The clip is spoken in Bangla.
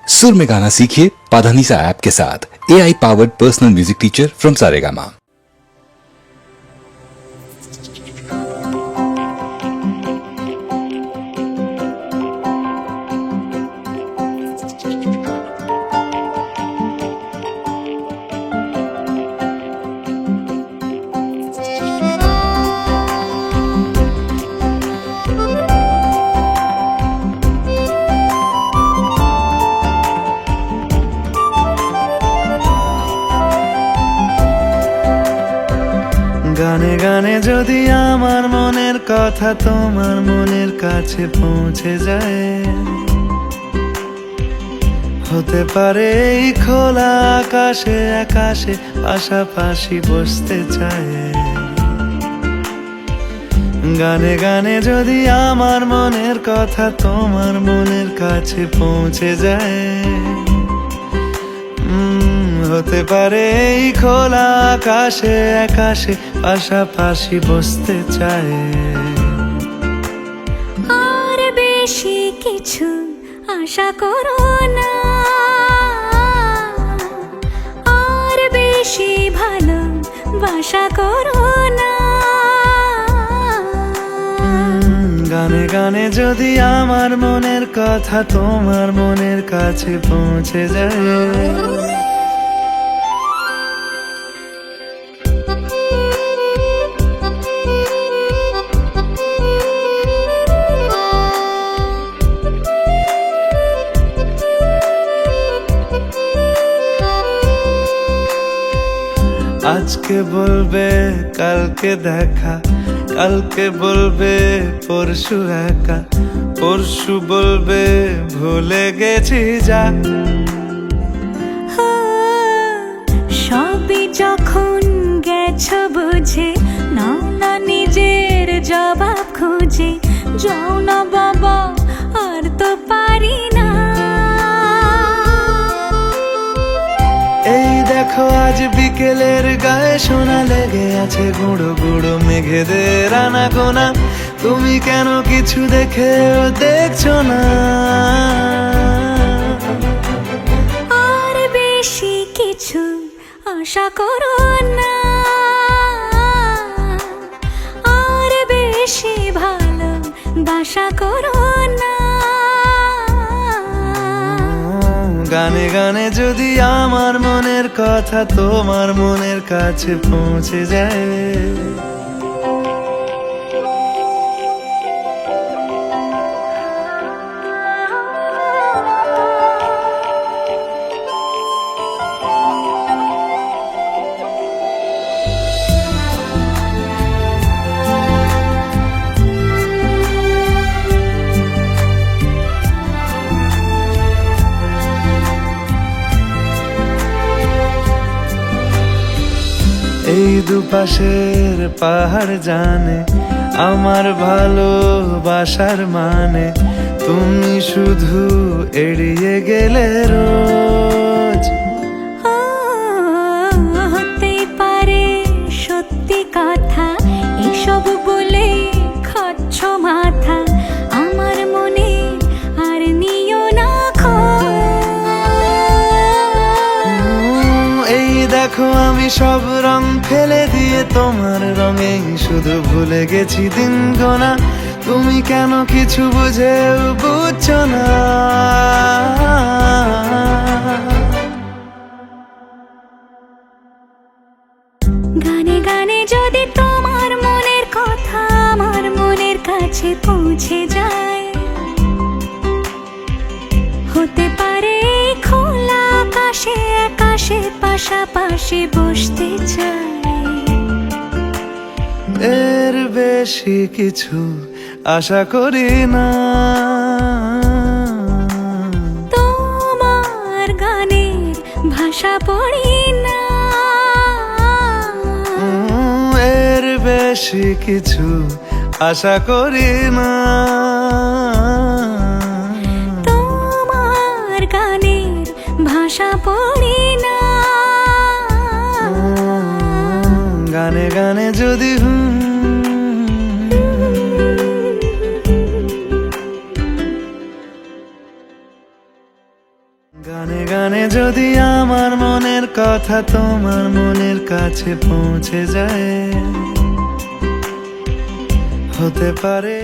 सुर में गाना सीखिए पाधानीसा ऐप के साथ। AI powered personal music teacher from Saregama. গানে গানে যদি আমার মনের কথা তোমার মনের কাছে পৌঁছে যায়, হতে পারে এই খোলা আকাশে আকাশে পাশাপাশি বসতে চায়। গানে গানে যদি আমার মনের কথা তোমার মনের কাছে পৌঁছে যায়, হতে পারে এই খোলা আকাশে আকাশে পাশাপাশি বসতে চায়। আর বেশি কিছু আশা করো না, আর বেশি ভালোবাসা করো না। গানে গানে যদি আমার মনের কথা তোমার মনের কাছে পৌঁছে যায়, আজকে বলবে কালকে দেখা, কালকে বলবে পরশু একা, পরশু বলবে ভুলে গেছি যা। সবই যখন গেছো বুঝে, নাও না নিজের জবাব খুঁজে। যাও না বাবা, আর তো পারি না। এই দেখো আজ বিকেলের গায়ে সোনা লেগে আছে গুঁড়ো গুঁড়ো মেঘেদের আনাগোনা। তুমি কেন কিছু দেখেও দেখছো না? আর বেশি কিছু আশা করো না, আর বেশি ভালোবাসা করো না। গানে গানে যদি আমার মনের কথা তোমার মনের কাছে পৌঁছে যায়, এই দুপাশের পাহাড় জানে আমার ভালোবাসার মানে। তুমি শুধু এড়িয়ে গেলে রোজ। হতেই পারে সত্যি কথা, এসব বলে খাচ্ছ মাথা। আমার মনে আর নিও না এই দেখো আমি সব রং ফেলে দিয়ে তোমার রঙে শুধু ভুলে গেছি দিন গোনা। তুমি কেন কিছু বুঝেও বুঝছো না? গানে গানে যদি তোমার মনের কথা আমার মনের কাছে পৌঁছে যায়, হতে পারে খোলা আকাশে আকাশে পাশাপাশি বসতে চায়। এর বেশি কিছু আশা করি না। তোমার গানের ভাষা পড়ি না, এর বেশি কিছু আশা করি না। তোমার গানের ভাষা পড়ি না। গানে গানে যদি গানে গানে যদি আমার মনের কথা তোমার মনের কাছে পৌঁছে যায়, হতে পারে